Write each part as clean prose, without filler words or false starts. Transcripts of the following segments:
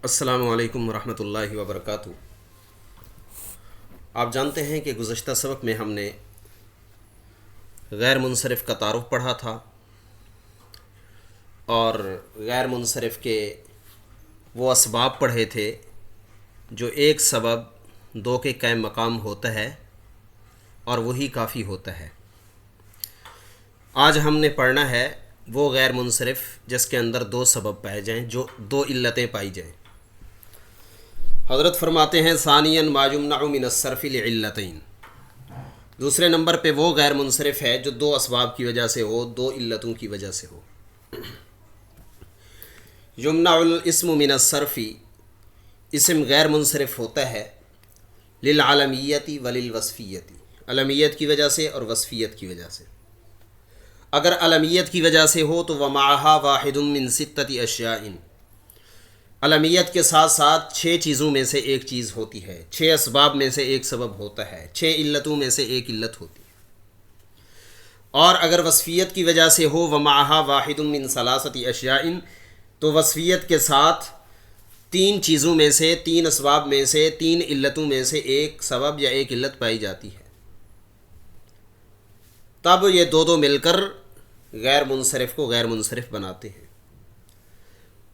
السلام علیکم ورحمۃ اللہ وبرکاتہ۔ آپ جانتے ہیں کہ گزشتہ سبق میں ہم نے غیر منصرف کا تعارف پڑھا تھا اور غیر منصرف کے وہ اسباب پڑھے تھے جو ایک سبب دو کے قائم مقام ہوتا ہے اور وہی کافی ہوتا ہے۔ آج ہم نے پڑھنا ہے وہ غیر منصرف جس کے اندر دو سبب پائے جائیں، جو دو علتیں پائی جائیں۔ حضرت فرماتے ہیں ثانیاً ما یمنع من الصرف لعلتین، دوسرے نمبر پہ وہ غیر منصرف ہے جو دو اسباب کی وجہ سے ہو، دو علتوں کی وجہ سے ہو۔ یمنع الاسم من الصرف، اسم غیر منصرف ہوتا ہے للعلمیت وللوصفیت، علمیت کی وجہ سے اور وصفیت کی وجہ سے۔ اگر علمیت کی وجہ سے ہو تو ومعها واحد من ستۃ اشیاء، علمیت کے ساتھ ساتھ 6 چیزوں میں سے ایک چیز ہوتی ہے، 6 اسباب میں سے ایک سبب ہوتا ہے، 6 علتوں میں سے ایک علت ہوتی ہے۔ اور اگر وصفیت کی وجہ سے ہو ومعها واحد من ثلاثۃ اشیاء، تو وصفیت کے ساتھ 3 چیزوں میں سے، 3 اسباب میں سے، 3 علتوں میں سے ایک سبب یا ایک علت پائی جاتی ہے، تب یہ دو مل کر غیر منصرف کو غیر منصرف بناتے ہیں۔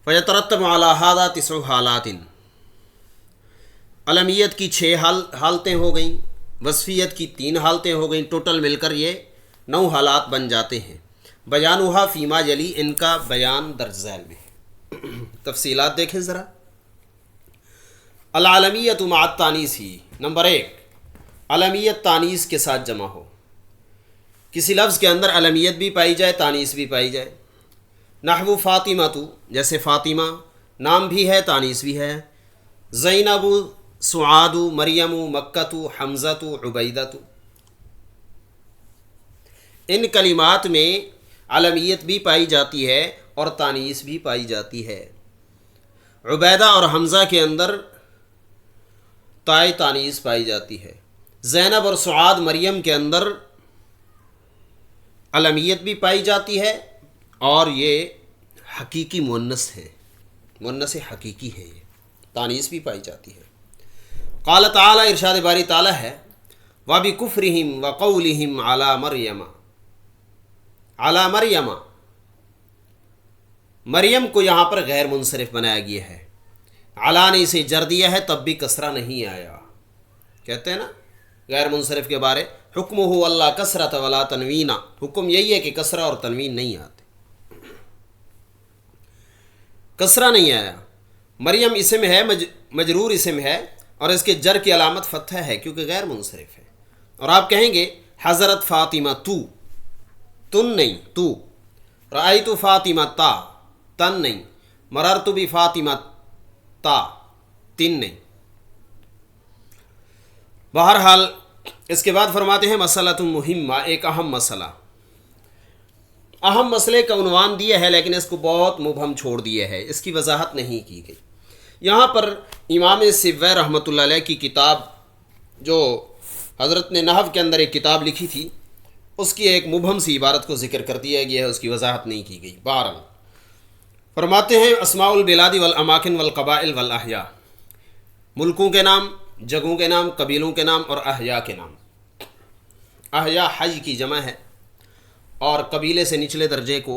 فَيَتَرَتَّبُ عَلَى هَذَا 9 حالات، علمیت کی 6 حالتیں ہو گئیں، وصفیت کی 3 حالتیں ہو گئیں، ٹوٹل مل کر یہ 9 حالات بن جاتے ہیں۔ بیانُہا فیما یلی، ان کا بیان درج ذیل میں ہے۔ تفصیلات دیکھیں ذرا۔ العلمیت مع التانیث، نمبر 1، علمیت تانیث کے ساتھ جمع ہو، کسی لفظ کے اندر علمیت بھی پائی جائے، تانیث بھی پائی جائے۔ نحو فاطمہ تو، جیسے فاطمہ نام بھی ہے تانیث بھی ہے، زینب، سعاد، مریم، مکہ، حمزہ، عبیدہ۔ ان کلمات میں علمیت بھی پائی جاتی ہے اور تانیث بھی پائی جاتی ہے۔ عبیدہ اور حمزہ کے اندر تائے تانیث پائی جاتی ہے۔ زینب اور سعاد مریم کے اندر علمیت بھی پائی جاتی ہے اور یہ حقیقی مؤنث ہے، مؤنث حقیقی ہے، یہ تانیث بھی پائی جاتی ہے۔ قال تعالی، ارشاد باری تعالی ہے، وَبِكُفْرِهِمْ وَقَوْلِهِمْ عَلَى مَرْيَمَ، عَلَى مَرْيَمَ، مریم کو یہاں پر غیر منصرف بنایا گیا ہے، علا نے اسے جر دیا ہے تب بھی کسرہ نہیں آیا۔ کہتے ہیں نا غیر منصرف کے بارے، حکمہ اللہ کسرۃ ولا تنوین، حکم یہی ہے کہ کسرہ اور تنوین نہیں آتے، کسرہ نہیں آیا۔ مریم اسم ہے، مجرور اسم ہے، اور اس کے جر کی علامت فتح ہے کیونکہ غیر منصرف ہے۔ اور آپ کہیں گے حضرت فاطمہ تو، تن نہیں تو، رأیت فاطمہ تا، تن نہیں، مررت بفاطمہ تا، تن نہیں۔ بہرحال اس کے بعد فرماتے ہیں مسئلۃ مہمہ، ایک اہم مسئلہ، اہم مسئلے کا عنوان دیا ہے لیکن اس کو بہت مبہم چھوڑ دیا ہے، اس کی وضاحت نہیں کی گئی۔ یہاں پر امام سبوی رحمۃ اللہ علیہ کی کتاب، جو حضرت نے نحو کے اندر ایک کتاب لکھی تھی، اس کی ایک مبہم سی عبارت کو ذکر کر دیا گیا ہے، اس کی وضاحت نہیں کی گئی۔ بہرحال فرماتے ہیں اسماء البلاد والاماکن والقبائل والاحیاء، ملکوں کے نام، جگہوں کے نام، قبیلوں کے نام اور احیاء کے نام۔ احیاء حج کی جمع ہے اور قبیلے سے نچلے درجے کو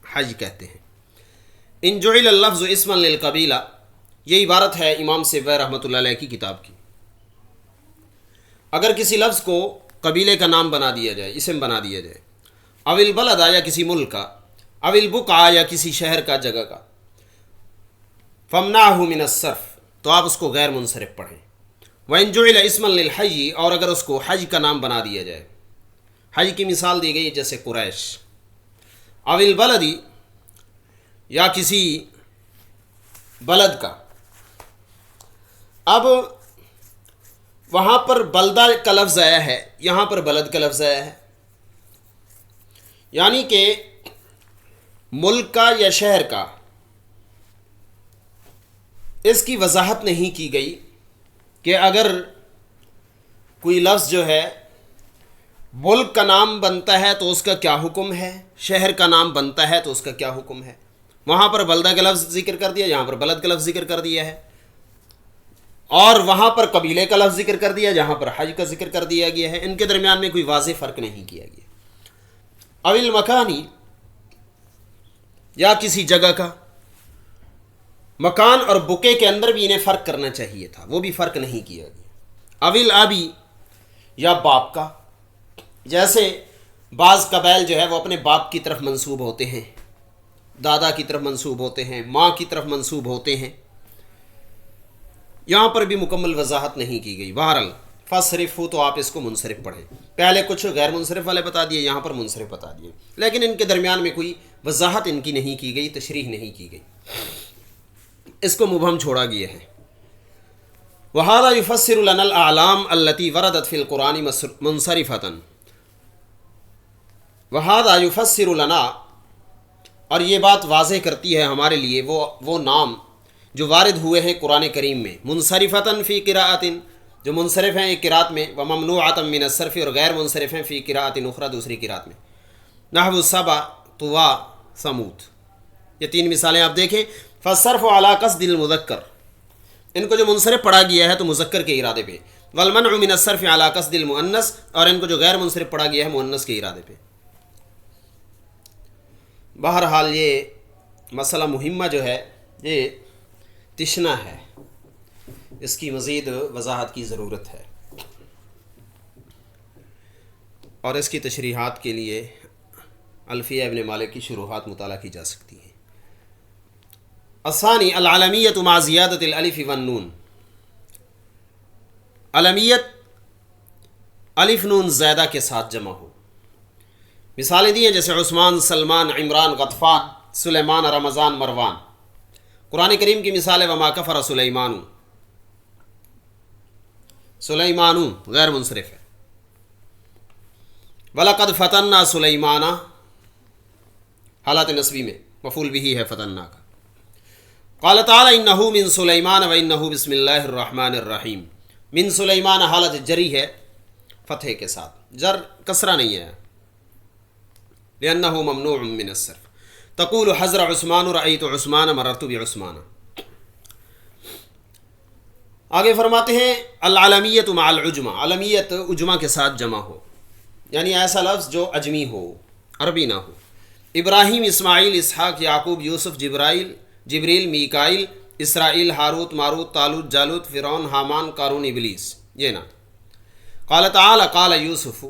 حج کہتے ہیں۔ ان جعل اللفظ اسما للقبیلہ، یہ عبارت ہے امام سبوی رحمۃ اللہ علیہ کی کتاب کی۔ اگر کسی لفظ کو قبیلے کا نام بنا دیا جائے، اسم بنا دیا جائے، او البلد، یا کسی ملک کا، او البقعہ، یا کسی شہر کا، جگہ کا، فامنعہ من الصرف، تو آپ اس کو غیر منصرف پڑھیں۔ وَإِن جُعِلَ اسْمًا لِلْحَيِّ، اور اگر اس کو حج کا نام بنا دیا جائے، حج کی مثال دی گئی جیسے قریش، او البلد، یا کسی بلد کا۔ اب وہاں پر بلدہ کا لفظ آیا ہے، یہاں پر بلد کا لفظ آیا ہے، یعنی کہ ملک کا یا شہر کا، اس کی وضاحت نہیں کی گئی کہ اگر کوئی لفظ جو ہے ملک کا نام بنتا ہے تو اس کا کیا حکم ہے، شہر کا نام بنتا ہے تو اس کا کیا حکم ہے۔ وہاں پر بلدہ کا لفظ ذکر کر دیا، یہاں پر بلد کا لفظ ذکر کر دیا ہے، اور وہاں پر قبیلے کا لفظ ذکر کر دیا جہاں پر حج کا ذکر کر دیا گیا ہے. ان کے درمیان میں کوئی واضح فرق نہیں کیا گیا. اویل مکانی، یا کسی جگہ کا، مکان اور بکے کے اندر بھی انہیں فرق کرنا چاہیے تھا، وہ بھی فرق نہیں کیا گیا. اویل آبی، یا باپ کا، جیسے بعض قبائل جو ہے وہ اپنے باپ کی طرف منسوب ہوتے ہیں، دادا کی طرف منسوب ہوتے ہیں، ماں کی طرف منسوب ہوتے ہیں. یہاں پر بھی مکمل وضاحت نہیں کی گئی. بہرحال فصرف ہو تو آپ اس کو منصرف پڑھیں. پہلے کچھ غیر منصرف والے بتا دیے، یہاں پر منصرف بتا دیے، لیکن ان کے درمیان میں کوئی وضاحت ان کی نہیں کی گئی، تشریح نہیں کی گئی، اس کو مبہم چھوڑا گیا ہے. وَهَذَا يُفَسِّرُ لَنَا الْأَعْلَامَ الَّتِي وَرَدَتْ فِي الْقُرْآنِ مُنصَرِفَةً. وَهَذَا يُفَسِّرُ لَنَا، اور یہ بات واضح کرتی ہے ہمارے لیے وہ نام جو وارد ہوئے ہیں قرآن کریم میں، منصرفۃ فی قراءۃ، جو منصرف ہیں ایک قراءت میں، وممنوعۃ من الصرف، اور غیر منصرف ہیں فی قراءۃ اخری، دوسری قراءت میں. نحو سبع، طوا، ثمود. یہ تین مثالیں آپ دیکھیں. فالصرف علی قصد المذکر، ان کو جو منصرف پڑھا گیا ہے تو مذکر کے ارادے پہ. والمنع من الصرف علی قصد المؤنث، اور ان کو جو غیر منصرف پڑھا گیا ہے مؤنث کے ارادے پہ. بہرحال یہ مسئلہ مہمہ جو ہے یہ تشنا ہے، اس کی مزید وضاحت کی ضرورت ہے، اور اس کی تشریحات کے لیے الفیہ ابن مالک کی شروحات مطالعہ کی جا سکتی ہیں. الثانی العلمیت مع زیادت الالف والنون. علمیت الف نون زیادہ کے ساتھ جمع ہو. مثالیں دی ہیں جیسے عثمان، سلمان، عمران، غطفان، سلیمان، رمضان، مروان. قرآن کریم کی مثال ہے وما کفر سلیمان، سلیمان غیر منصرف ہے. وَلَقَدْ فَتَنَّا سُلَيْمَانَ، حالات نصبی میں مفعول بھی ہے فتنہ کا. قال تعالی انہ من سلیمان وانہ بسم اللہ الرحمن الرحیم. من سلیمان حالت جری ہے فتح کے ساتھ، جر کسرہ نہیں ہے، لأنہ ممنوع من الصرف. تقول حضر عثمان رأیت عثمان مررت بعثمان. آگے فرماتے ہیں العلمیت مع العجمہ، علمیت عجمہ کے ساتھ جمع ہو، یعنی ایسا لفظ جو اجمی ہو، عربی نہ ہو. ابراہیم، اسماعیل، اسحاق، یعقوب، یوسف، جبریل، میکائیل، اسرائیل، ہاروت، ماروت، طالوت، جالوت، فرعون، حامان، قارون، ابلیس. یہ نہ. قال تعالی قال یوسف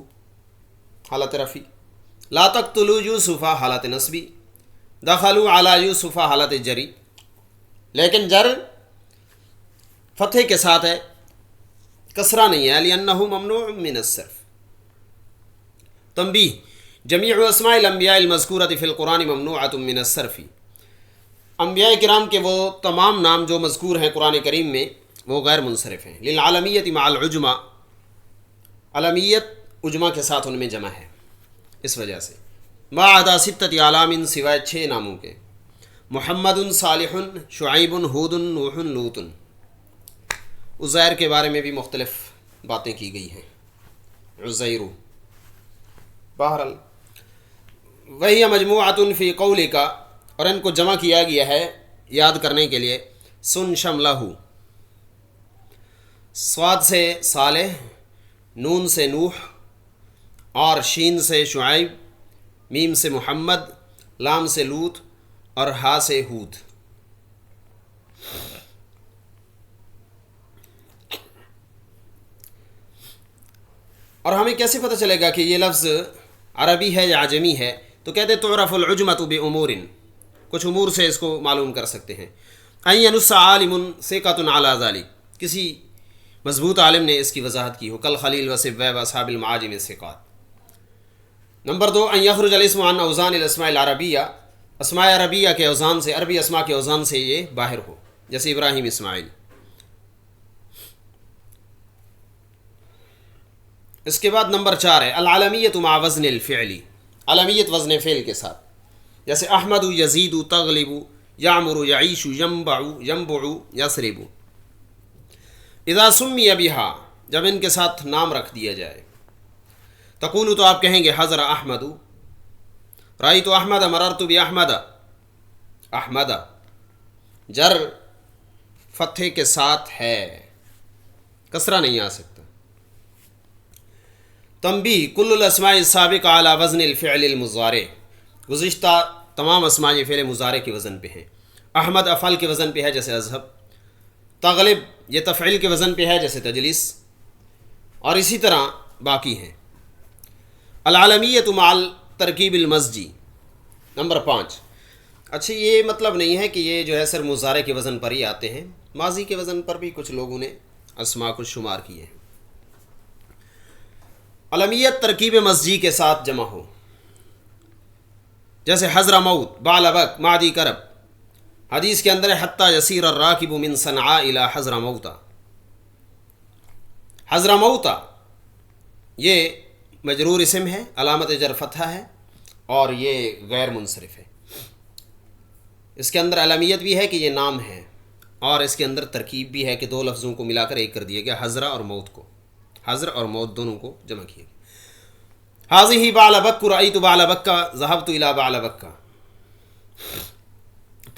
حالت رفی. لا تقتلوا یوسف حالت نصبی. دخلوا علی یوسف حالت جری، لیکن جر فتح کے ساتھ ہے، کسرہ نہیں ہے، لأنہ ممنوع من الصرف. تنبیہ جمیع اسماء الانبیاء المذکورۃ فی القرآن ممنوعۃ من الصرف. انبیاء کرام کے وہ تمام نام جو مذکور ہیں قرآن کریم میں وہ غیر منصرف ہیں. للعلمیت مع العجمہ، علمیت عجمہ کے ساتھ ان میں جمع ہے، اس وجہ سے. ما عدا ستۃ اعلام، سوائے 6 ناموں کے. محمد، صالح، شعیب، ہود، نوح، لوط. عزیر کے بارے میں بھی مختلف باتیں کی گئی ہیں، عزیر. بہرحال وہی مجموعۃ فی قولک، اور ان کو جمع کیا گیا ہے یاد کرنے کے لیے. سن شملہ، صاد سے صالح، نون سے نوح، اور شین سے شعیب، میم سے محمد، لام سے لوط، اور ہا سے ہود. اور ہمیں کیسے پتہ چلے گا کہ یہ لفظ عربی ہے یا عجمی ہے؟ تو کہتے تعرف العجمۃ بامور، کچھ امور سے اس کو معلوم کر سکتے ہیں. ان ینص عالم ثقۃ علی ذلک، کسی مضبوط عالم نے اس کی وضاحت کی ہو، کالخلیل وسبوہ واصحاب المعاجم الثقات. نمبر 2 ان یخرج الاسم عن اوزان الاسماء العربیہ، اسماء عربیہ کے اوزان سے، عربی اسماء کے اوزان سے یہ باہر ہو، جیسے ابراہیم، اسماعیل. اس کے بعد نمبر 4 ہے العلمیت مع وزن الفعل، علمیت وزن فعل کے ساتھ، جیسے احمد، یزید، تغلب، یعمر، یعیش، ینبع، ینبع، یثرب. اذا سمی بہا، جب ان کے ساتھ نام رکھ دیا جائے. تقول، تو آپ کہیں گے حضر احمد، رأیت احمد، مررت باحمد. احمد جر فتح کے ساتھ ہے، کسرہ نہیں آ سکتا۔ تنبیہ کل الاسماء السابقہ علی وزن الفعل المضارع، گزشتہ تمام اسماء فعل مضارع کے وزن پہ ہیں۔ احمد افعل کے وزن پہ ہے جیسے اذهب، تغلب یہ تفعیل کے وزن پہ ہے جیسے تجلس، اور اسی طرح باقی ہیں۔ العالمیۃ مع ترکیب المزجی، نمبر 5۔ اچھا یہ مطلب نہیں ہے کہ یہ جو ہے صرف مضارع کے وزن پر ہی آتے ہیں، ماضی کے وزن پر بھی کچھ لوگوں نے اسماء کو شمار کیے ہیں۔ علمیت ترکیب مزجی کے ساتھ جمع ہو، جیسے حضرموت، بعلبک، معدی کرب۔ حدیث کے اندر حتی یسیر الراکب من صنعاء الی حضرموت۔ حضرموت یہ مجرور اسم ہے، علامت جر فتحہ ہے، اور یہ غیر منصرف ہے۔ اس کے اندر علمیت بھی ہے کہ یہ نام ہے، اور اس کے اندر ترکیب بھی ہے کہ دو لفظوں کو ملا کر ایک کر دیا گیا، حضرہ اور موت کو، حضر اور موت دونوں کو جمع کیا گیا۔ حاضی بعلبک، رأیت بعلبک، ذهبت الی بعلبک۔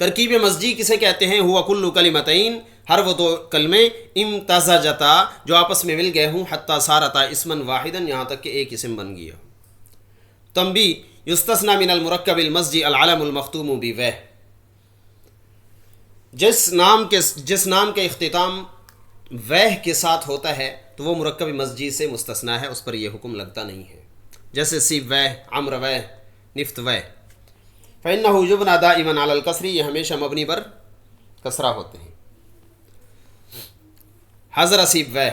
ترکیب مزجی کسے کہتے ہیں؟ ہوا کل کلمتین، ہر وہ دو کلمے امتزجتا جو آپس میں مل گئے ہوں، حتی صارتا اسما واحدا، یہاں تک کہ ایک اسم بن گیا۔ تنبیہ یستثنی من المرکب المزجی العلم المختوم بوہ، جس نام کے اختتام وہ کے ساتھ ہوتا ہے تو وہ مرکب مزجی سے مستثنی ہے، اس پر یہ حکم لگتا نہیں ہے، جیسے سیب وہ، عمر وہ، نفت وہ۔ فإنه يبنى دائما على الكسر، یہ ہمیشہ مبنی پر کسرہ ہوتے ہیں۔ حضر سیب وہ،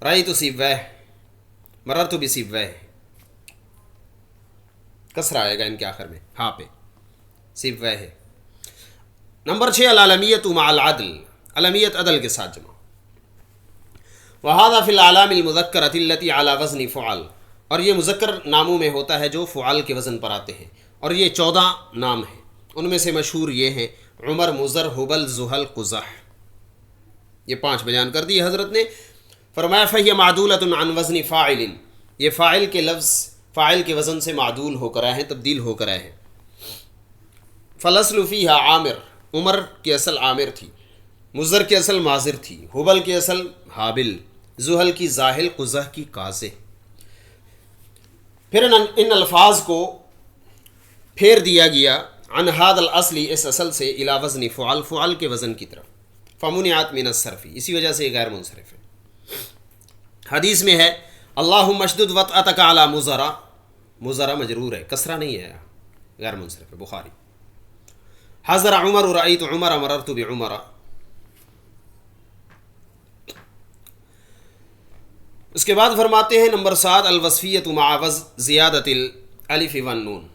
رأیت سیب وہ، مررت بسیب وہ، کسرہ آئے گا ان کے آخر میں، ہاں پہ، سیب وہ ہے۔ نمبر 6 العلمیت مع العدل، علمیت عدل کے ساتھ جمع۔ وهذا في الأعلام المذكرة التي على وزن فعل، اور یہ مذکر ناموں میں ہوتا ہے جو فعل کے وزن پر آتے ہیں، اور یہ 14 نام ہیں، ان میں سے مشہور یہ ہیں عمر، مضر، حبل، زحل، قزح، یہ 5 بیان کر دیے حضرت نے۔ فرمایا فہی معدولۃ عن وزن فاعل، یہ فاعل کے لفظ فاعل کے وزن سے معدول ہو کر آئے ہیں، تبدیل ہو کر آئے ہیں۔ فالاصل فیہا عامر، عمر کی اصل عامر تھی، مضر کی اصل ماضر تھی، حبل کی اصل حابل، زحل کی زاحل، قزح کی قازح۔ پھر ان الفاظ کو پھیر دیا گیا عن هذا الاصل، اس اصل سے، الی وزن فعل، فعل کے وزن کی طرف، فمنعت من الصرف، اسی وجہ سے یہ غیر منصرف ہے۔ حدیث میں ہے اللہم اشدد وطأتک علی مضرہ، مضرہ مجرور ہے، کسرہ نہیں ہے، غیر منصرف ہے، بخاری۔ حضر عمر، رأیت عمر، مررت بعمر۔ اس کے بعد فرماتے ہیں نمبر 7 الوصفیت مع زیادت الالف والنون،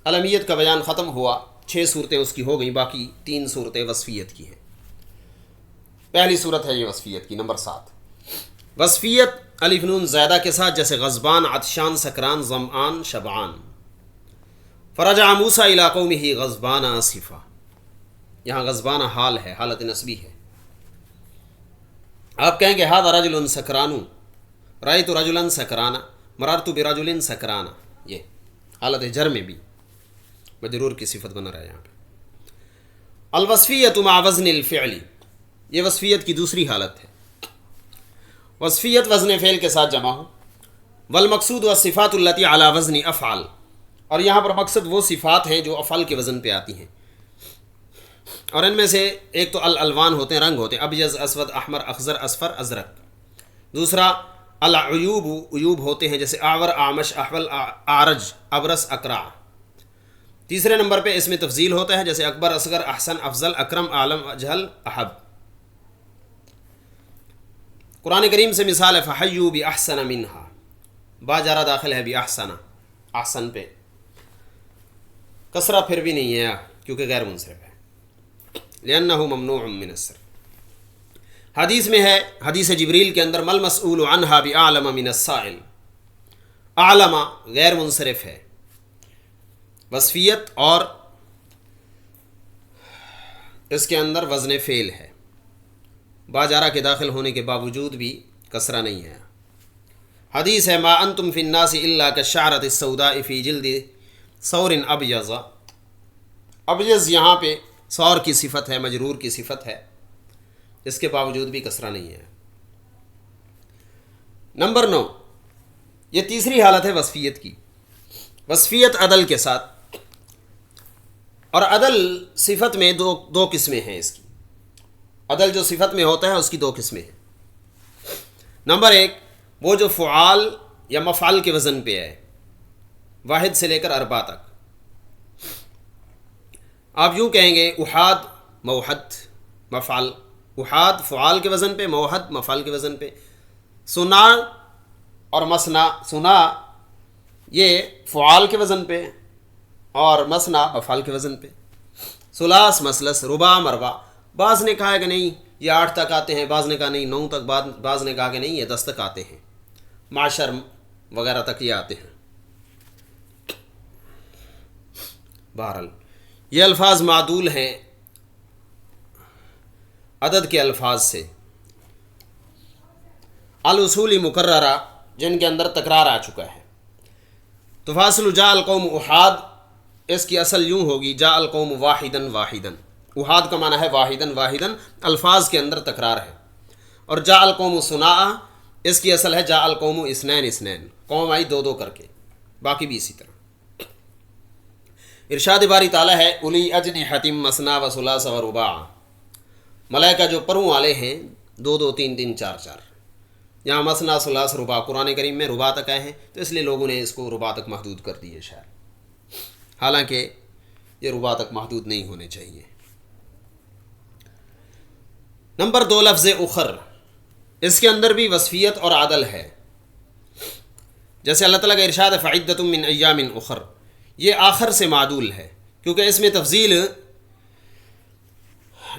علمیت کا بیان ختم ہوا، 6 صورتیں اس کی ہو گئیں، باقی 3 صورتیں وصفیت کی ہیں۔ پہلی صورت ہے یہ وصفیت کی، نمبر 7 وصفیت الف نون زائدہ کے ساتھ، جیسے غضبان، عطشان، سکران، ظمآن، شبعان۔ فرجع موسیٰ الی قومہ غضبان آسفا، یہاں غضبان حال ہے، حالت نسبی ہے۔ آپ کہیں گے ھذا رجل سکران، رأیت رجلا سکرانا، مررت برجل سکرانا، یہ حالت جر میں بھی مجرور کی صفت بنا رہا ہے یہاں پہ۔ الوصفیت مع وزن الفعل، یہ وصفیت کی دوسری حالت ہے۔ وصفیت وزن فعل کے ساتھ جمع ہو۔ والمقصود والصفات التي على وزن افعال، اور یہاں پر مقصد وہ صفات ہیں جو افعال کے وزن پہ آتی ہیں، اور ان میں سے ایک تو الالوان ہوتے ہیں، رنگ ہوتے ہیں، ابیض، اسود، احمر، اخضر، اصفر، ازرق۔ دوسرا العیوب، عیوب ہوتے ہیں، جیسے اعور، اعمش، احول، اعرج، ابرص، اقرع۔ تیسرے نمبر پہ اس میں تفضیل ہوتا ہے، جیسے اکبر، اصغر، احسن، افضل، اکرم، اعلم، اجہل، احب۔ قرآن کریم سے مثال ہے فحیوا باحسن منہا، با جارہ داخل ہے باحسن، احسن پہ، کسرہ پھر بھی نہیں ہے کیونکہ غیر منصرف ہے، لأنہ ممنوع من الصرف۔ حدیث میں ہے، حدیث جبریل کے اندر مل مسئول عنہا باعلم من السائل، اعلم غیر منصرف ہے، وصفیت اور اس کے اندر وزن فعل ہے، باجارہ کے داخل ہونے کے باوجود بھی کسرہ نہیں ہے۔ حدیث ہے ما انتم فی الناس الا کالشعرۃ السوداء فی جلد ثور ابیض، ابجز یہاں پہ سور کی صفت ہے، مجرور کی صفت ہے، اس کے باوجود بھی کسرہ نہیں ہے۔ نمبر 9، یہ تیسری حالت ہے وصفیت کی۔ وصفیت عدل کے ساتھ، اور عدل صفت میں دو قسمیں ہیں اس کی۔ عدل جو صفت میں ہوتا ہے اس کی دو قسمیں ہیں۔ نمبر 1، وہ جو فعال یا مفعل کے وزن پہ ہے، واحد سے لے کر اربع تک۔ آپ یوں کہیں گے احاد موحد مفعل، احاد فعال کے وزن پہ، موحد مفعل کے وزن پہ۔ سنا اور مسنا، سنا یہ فعال کے وزن پہ اور مسنا مفعل کے وزن پہ۔ ثلاث مثلث رباع مربع، بعض نے کہا ہے کہ نہیں یہ 8 تک آتے ہیں، بعض نے کہا نہیں 9 تک، بعض نے کہا کہ نہیں یہ 10 تک آتے ہیں، معشر وغیرہ تک یہ آتے ہیں۔ بہرحال یہ الفاظ معدول ہیں عدد کے الفاظ سے، الاصول مکررہ جن کے اندر تکرار آ چکا ہے۔ تو فاصل جاء القوم احاد، اس کی اصل یوں ہوگی جاء القوم واحدن واحدن۔ احاد کا معنی ہے واحدن واحدن، الفاظ کے اندر تکرار ہے۔ اور جاء القوم صناعا، اس کی اصل ہے جاء القوم اثنین اثنین، قوم آئی دو دو کر کے، باقی بھی اسی طرح۔ ارشاد باری تعالیٰ ہے الی اجنحۃ مثنی و ثلاث و رباع، ملائکہ جو پروں والے ہیں 2 2 3 3 4 4۔ یہاں مثنی ثلاث رباع قرآن کریم میں رباع تک آئے ہیں، تو اس لیے لوگوں نے اس کو رباع تک محدود کر دی ہے شاید، حالانکہ یہ رباع تک محدود نہیں ہونے چاہیے۔ نمبر 2، لفظ اخر، اس کے اندر بھی وصفیت اور عدل ہے۔ جیسے اللہ تعالیٰ کا ارشاد ہے فعدۃ من ایام اخر، یہ آخر سے معدول ہے، کیونکہ اس میں تفضیل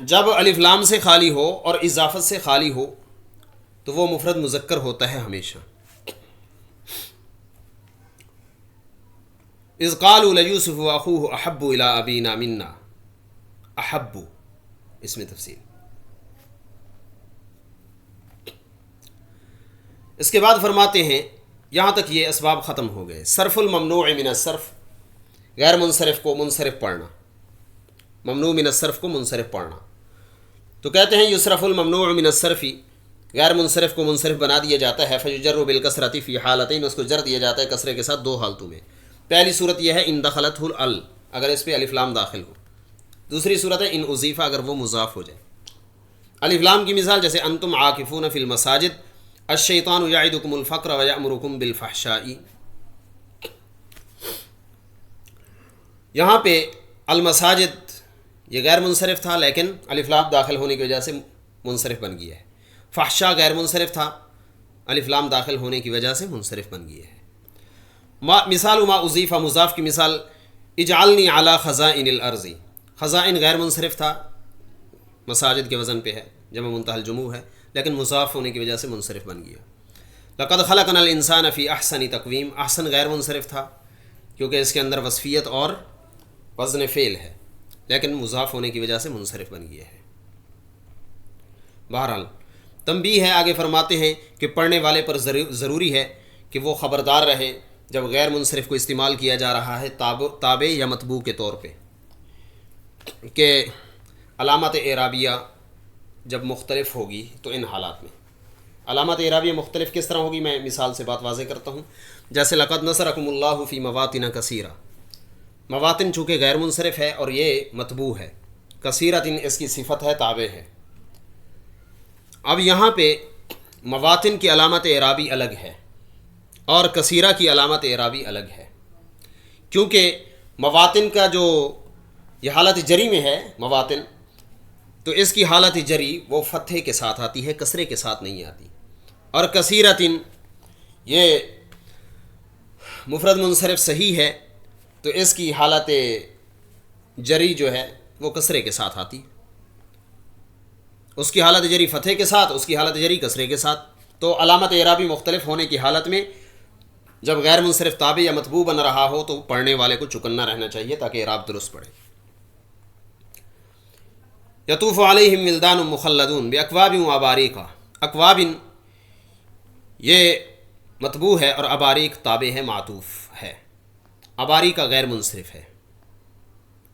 جب الف لام سے خالی ہو اور اضافت سے خالی ہو تو وہ مفرد مذکر ہوتا ہے ہمیشہ۔ اذ قالوا لیوسف واخوہ احب الی ابینا منا، احب اس میں تفصیل۔ اس کے بعد فرماتے ہیں یہاں تک یہ اسباب ختم ہو گئے۔ صرف الممنوع من الصرف، غیر منصرف کو منصرف پڑھنا، ممنوع من الصرف کو منصرف پڑھنا۔ تو کہتے ہیں یصرف الممنوع من الصرف، غیر منصرف کو منصرف بنا دیا جاتا ہے، فیجر بالکسرۃ فی حالتین، اس کو جر دیا جاتا ہے کسرے کے ساتھ 2 حالتوں میں۔ پہلی صورت یہ ہے ان دخلتہ ال، اگر اس پہ الف لام داخل ہو۔ دوسری صورت ہے ان اضیفہ، اگر وہ مضاف ہو جائے۔ الف لام کی مثال جیسے انتم عاکفون فی المساجد، الشیطان یعدکم الفقر ویأمرکم بالفحشاء۔ یہاں پہ المساجد یہ غیر منصرف تھا لیکن الف لام داخل ہونے کی وجہ سے منصرف بن گیا ہے۔ فحشاء غیر منصرف تھا، الف لام داخل ہونے کی وجہ سے منصرف بن گیا ہے۔ مثال ما اضیفہ، مضاف کی مثال اجعلنی علی خزائن الارض، خزائن غیر منصرف تھا، مساجد کے وزن پہ ہے، جمع منتہی الجموع ہے، لیکن مضاف ہونے کی وجہ سے منصرف بن گیا۔ لقد خلقنا الانسان فی احسن تقویم، احسن غیر منصرف تھا کیونکہ اس کے اندر وصفیت اور وزن فعل ہے، لیکن مضاف ہونے کی وجہ سے منصرف بن گیا ہے۔ بہرحال تنبیہ ہے، آگے فرماتے ہیں کہ پڑھنے والے پر ضروری ہے کہ وہ خبردار رہے جب غیر منصرف کو استعمال کیا جا رہا ہے تابع یا مطبوع کے طور پہ، کہ علامت اعرابیہ جب مختلف ہوگی تو ان حالات میں علامت اعرابیہ مختلف کس طرح ہوگی، میں مثال سے بات واضح کرتا ہوں۔ جیسے لقد نصرکم اللہ فی مواطن کثیرہ، مواطن چونکہ غیر منصرف ہے اور یہ مطبوع ہے، کثیرۃ اس کی صفت ہے، تابع ہے۔ اب یہاں پہ مواطن کی علامت اعرابی الگ ہے اور کثیرہ کی علامت اعرابی الگ ہے، کیونکہ مواطن کا جو یہ حالت جری میں ہے مواطن، تو اس کی حالت جری وہ فتحے کے ساتھ آتی ہے، کسرے کے ساتھ نہیں آتی۔ اور کثیرۃ یہ مفرد منصرف صحیح ہے تو اس کی حالت جری جو ہے وہ کسرے کے ساتھ آتی، اس کی حالت جری فتحے کے ساتھ، اس کی حالت جری کسرے کے ساتھ۔ تو علامت اعرابی مختلف ہونے کی حالت میں جب غیر منصرف تابع یا مطبوع بن رہا ہو تو پڑھنے والے کو چکنا رہنا چاہیے تاکہ اعراب درست پڑھے۔ یطوف علیہم ولدان مخلدون باکواب و اباریق، اکواب یہ مطبوع ہے اور اباریق تابع ہے، معطوف ہے۔ اباریق کا غیر منصرف ہے،